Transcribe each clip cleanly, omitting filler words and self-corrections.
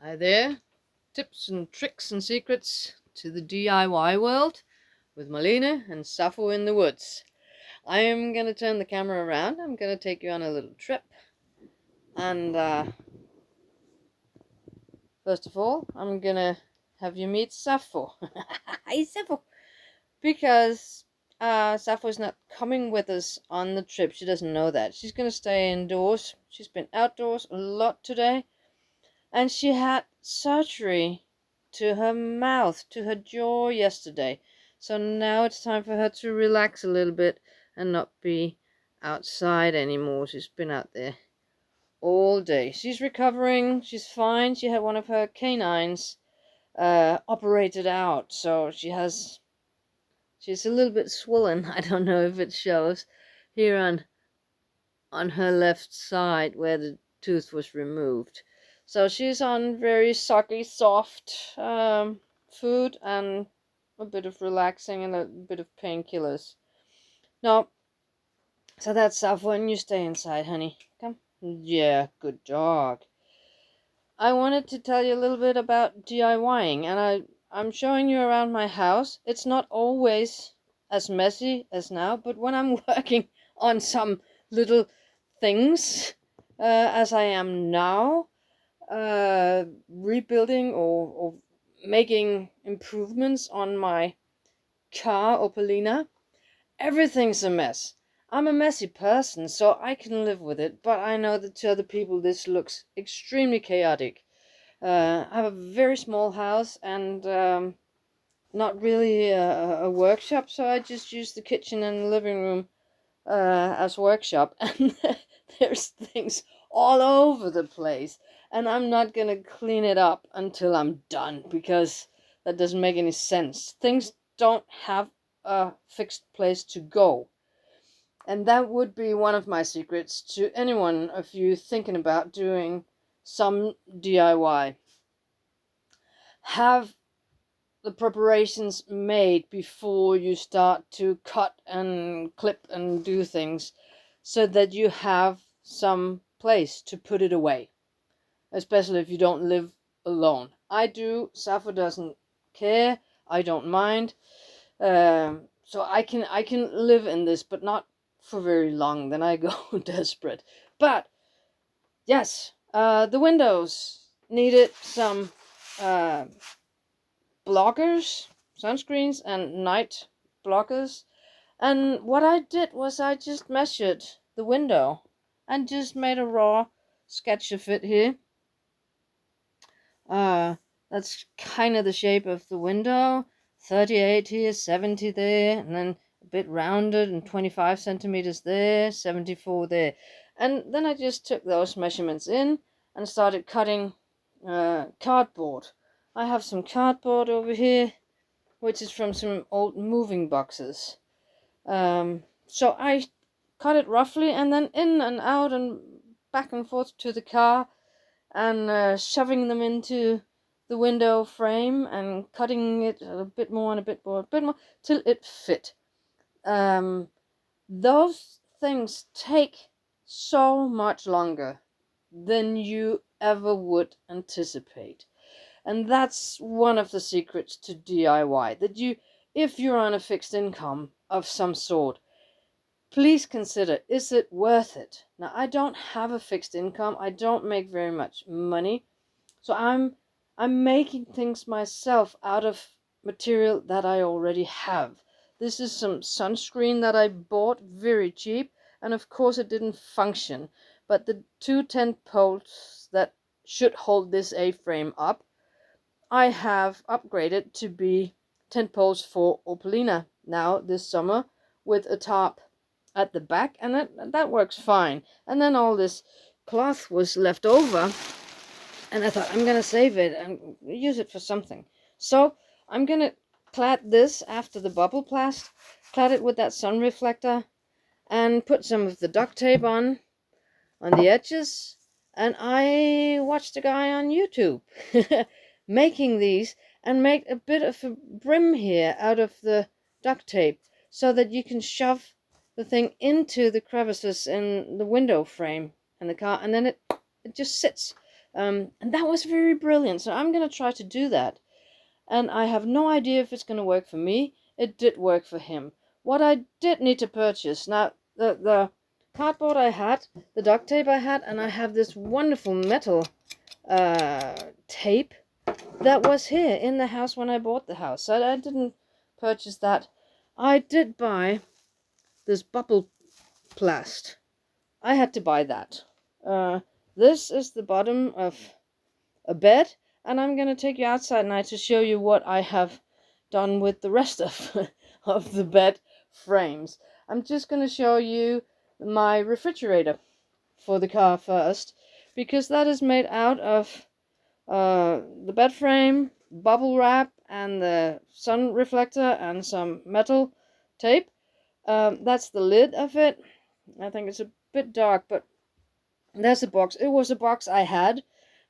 Hi there, tips and tricks and secrets to the DIY world with Malina and Zaffo in the woods. I am going to turn the camera around. I'm going to take you on a little trip. And first of all, I'm going to have you meet Zaffo. Hi, Zaffo. Because Zaffo is not coming with us on the trip. She doesn't know that. She's going to stay indoors. She's been outdoors a lot today. And she had surgery to her mouth, to her jaw yesterday. So now it's time for her to relax a little bit and not be outside anymore. She's been out there all day. She's recovering. She's fine. She had one of her canines operated out. So she's a little bit swollen. I don't know if it shows here on her left side where the tooth was removed. So she's on very soggy, soft food and a bit of relaxing and a bit of painkillers. No, so that's when you stay inside, honey. Come. Yeah, good dog. I wanted to tell you a little bit about DIYing, and I'm showing you around my house. It's not always as messy as now, but when I'm working on some little things, as I am now, rebuilding or making improvements on my car, Opelina, everything's a mess. I'm a messy person, so I can live with it, but I know that to other people this looks extremely chaotic. I have a very small house and not really a workshop, so I just use the kitchen and the living room as workshop, and there's things all over the place, and I'm not gonna clean it up until I'm done because that doesn't make any sense. Things don't have a fixed place to go, and that would be one of my secrets to anyone of you thinking about doing some DIY. Have the preparations made before you start to cut and clip and do things so that you have some place to put it away, especially if you don't live alone. I do. Zaffo doesn't care. I don't mind. So I can live in this, but not for very long. Then I go desperate. But yes, the windows needed some uh, blockers, sunscreens, and night blockers. And what I did was I just measured the window and just made a raw sketch of it here. Uh, that's kind of the shape of the window. 38 here, 70 there, and then a bit rounded and 25 centimeters there, 74 there. And then I just took those measurements in and started cutting cardboard. I have some cardboard over here, which is from some old moving boxes. So I cut it roughly and then in and out and back and forth to the car and shoving them into the window frame and cutting it a bit more and a bit more till it fit. Those things take so much longer than you ever would anticipate. And that's one of the secrets to DIY, that if you're on a fixed income of some sort, please consider, is it worth it? Now, I don't have a fixed income. I don't make very much money. So I'm making things myself out of material that I already have. This is some sunscreen that I bought very cheap, and of course it didn't function. But the two tent poles that should hold this A-frame up, I have upgraded to be tent poles for Opelina now this summer with a top at the back, and that works fine. And then all this cloth was left over, and I thought I'm gonna save it and use it for something. So I'm gonna clad this after the bubble plast, clad it with that sun reflector, and put some of the duct tape on the edges. And I watched a guy on YouTube making these, and make a bit of a brim here out of the duct tape so that you can shove the thing into the crevices in the window frame and the car, and then it just sits. And that was very brilliant. So I'm going to try to do that. And I have no idea if it's going to work for me. It did work for him. What I did need to purchase, now the cardboard I had, the duct tape I had, and I have this wonderful metal tape that was here in the house when I bought the house. So I didn't purchase that. I did buy this bubble plast. I had to buy that. This is the bottom of a bed, and I'm gonna take you outside now to show you what I have done with the rest of of the bed frames. I'm just gonna show you my refrigerator for the car first, because that is made out of the bed frame, bubble wrap, and the sun reflector, and some metal tape. That's the lid of it. I think it's a bit dark, but there's a box. It was a box I had.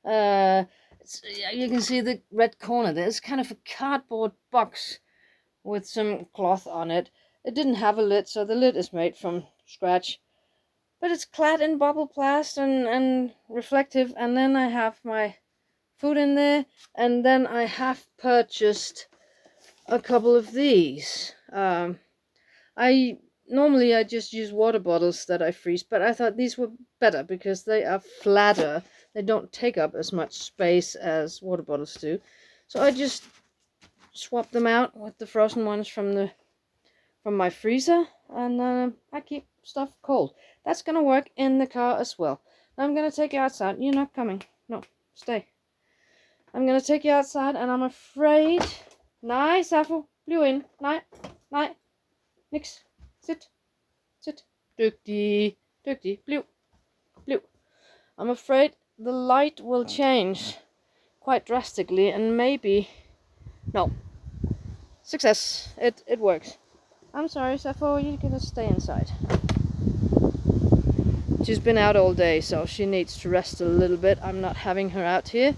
You can see the red corner there. It's kind of a cardboard box with some cloth on it. It didn't have a lid, so the lid is made from scratch. But it's clad in bubble plast and reflective. And then I have my food in there. And then I have purchased a couple of these. Normally I just use water bottles that I freeze, but I thought these were better because they are flatter. They don't take up as much space as water bottles do. So I just swap them out with the frozen ones from my freezer, and I keep stuff cold. That's gonna work in the car as well. Now I'm gonna take you outside. You're not coming. No, stay. I'm gonna take you outside, and I'm afraid. Nej, Zaffo. Bliv in. Nej, nej. Nix. Sit. Dygtig. Bliv. I'm afraid the light will change quite drastically, and maybe... No. Success. It works. I'm sorry, Zaffo, you're gonna stay inside. She's been out all day, so she needs to rest a little bit. I'm not having her out here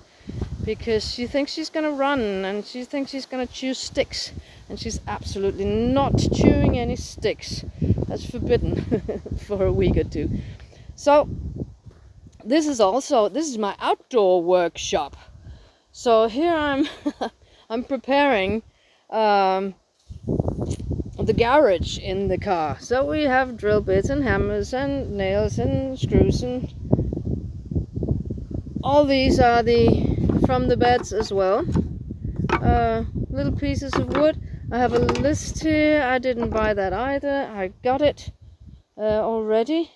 because she thinks she's gonna run, and she thinks she's gonna chew sticks, and she's absolutely not chewing any sticks. That's forbidden for a week or two. So this is my outdoor workshop. So here I'm preparing the garage in the car. So we have drill bits and hammers and nails and screws, and all these are from the beds as well. Little pieces of wood. I have a list here. I didn't buy that either. I got it already.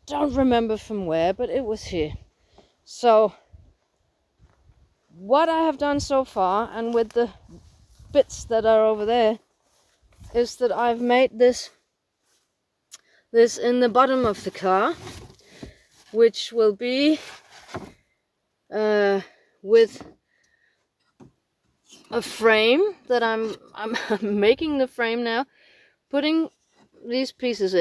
Don't remember from where, but it was here. So what I have done so far, and with the bits that are over there, is that I've made this in the bottom of the car, which will be with a frame that I'm making the frame now, putting these pieces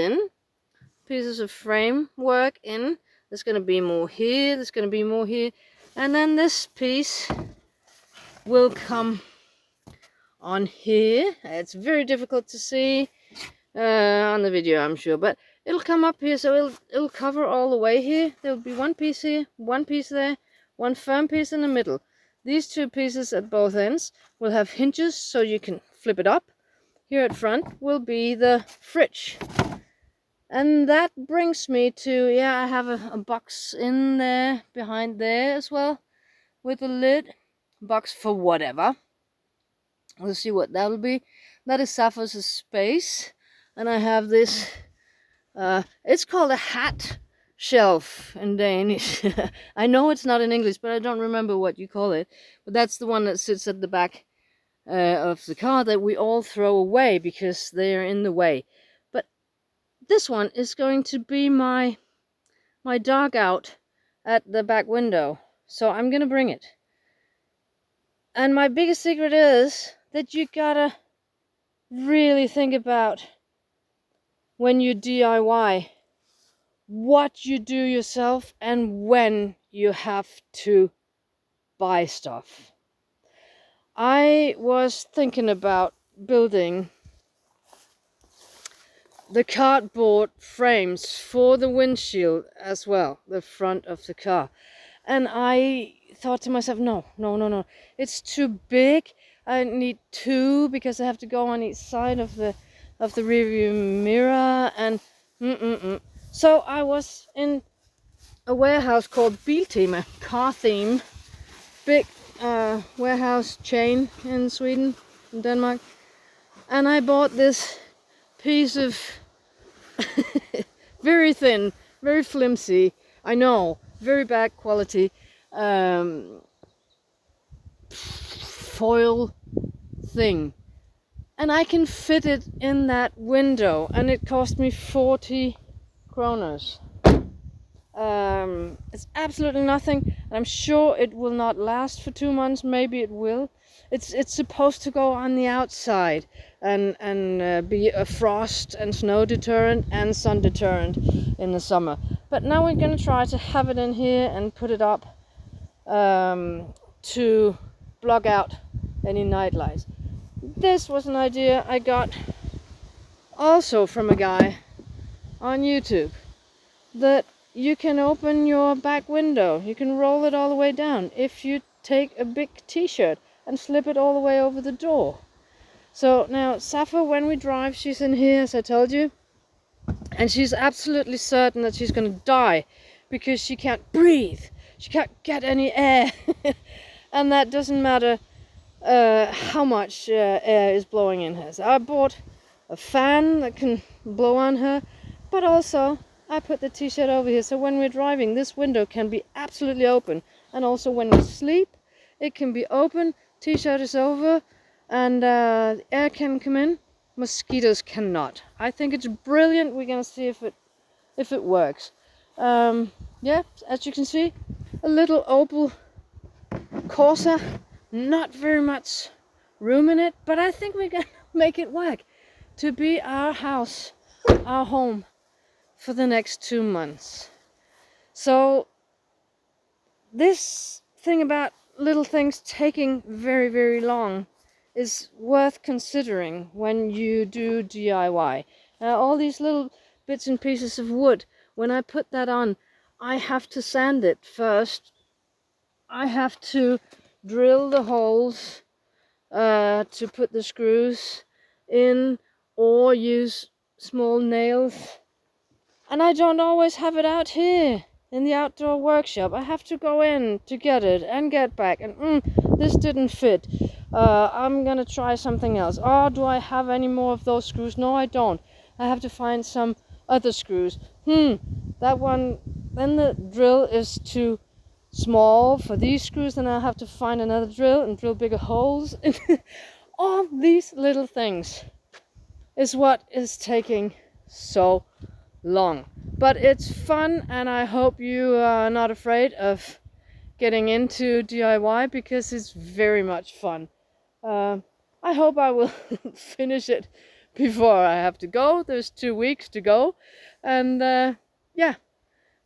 of framework in. There's going to be more here, there's going to be more here, and then this piece will come on here. It's very difficult to see on the video, I'm sure, but it'll come up here, so it'll cover all the way here. There'll be one piece here, one piece there, one firm piece in the middle. These two pieces at both ends will have hinges so you can flip it up. Here at front will be the fridge. And that brings me to, I have a box in there, behind there as well, with a lid. Box for whatever. We'll see what that'll be. That is Zaffo's space. And I have this, it's called a hat shelf in Danish. I know it's not in English, but I don't remember what you call it. But that's the one that sits at the back of the car that we all throw away because they're in the way. But this one is going to be my dog out at the back window. So I'm going to bring it. And my biggest secret is that you gotta really think about, when you DIY, what you do yourself and when you have to buy stuff. I was thinking about building the cardboard frames for the windshield as well, the front of the car. And I thought to myself, no, no, no, no, it's too big. I need two because I have to go on each side of the rearview mirror. And so I was in a warehouse called Biltema, car theme, big warehouse chain in Sweden, in Denmark. And I bought this piece of very thin, very flimsy, I know, very bad quality foil thing. And I can fit it in that window, and it cost me 40 kroners. It's absolutely nothing. I'm sure it will not last for 2 months. Maybe it will. It's supposed to go on the outside and be a frost and snow deterrent and sun deterrent in the summer. But now we're gonna try to have it in here and put it up to block out any night lights. This was an idea I got also from a guy on YouTube, that you can open your back window, you can roll it all the way down if you take a big t-shirt and slip it all the way over the door. So now Zaffo, when we drive, she's in here, as I told you, and she's absolutely certain that she's going to die because she can't breathe, she can't get any air. And that doesn't matter how much air is blowing in her. So I bought a fan that can blow on her, but also I put the t-shirt over here, so when we're driving, this window can be absolutely open, and also when we sleep, it can be open, t-shirt is over, and air can come in. Mosquitoes cannot. I think it's brilliant. We're gonna see if it works. Yeah, as you can see, a little Opel Corsa, not very much room in it, but I think we're gonna make it work to be our house, our home, for the next 2 months. So this thing about little things taking very, very long is worth considering when you do DIY. All these little bits and pieces of wood, when I put that on, I have to sand it first. I have to drill the holes to put the screws in, or use small nails. And I don't always have it out here in the outdoor workshop. I have to go in to get it and get back. And this didn't fit. I'm gonna try something else. Oh, do I have any more of those screws? No, I don't. I have to find some other screws. That one, then the drill is too small for these screws. Then I have to find another drill and drill bigger holes. All these little things is what is taking so long, but it's fun, and I hope you are not afraid of getting into DIY, because it's very much fun. I hope I will finish it before I have to go. There's 2 weeks to go, and yeah,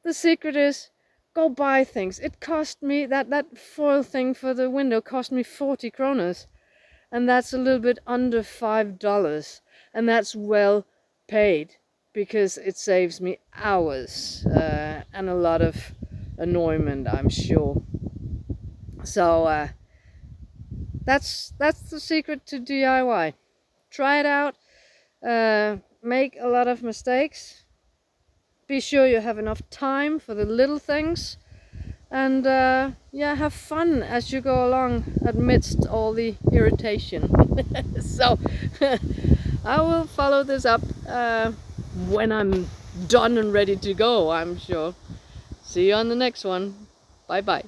the secret is go buy things. It cost me, that foil thing for the window cost me 40 kroners, and that's a little bit under $5, and that's well paid, because it saves me hours and a lot of annoyment, I'm sure. So that's the secret to DIY. Try it out. Make a lot of mistakes. Be sure you have enough time for the little things, and yeah, have fun as you go along amidst all the irritation. So I will follow this up when I'm done and ready to go, I'm sure. See you on the next one. Bye bye.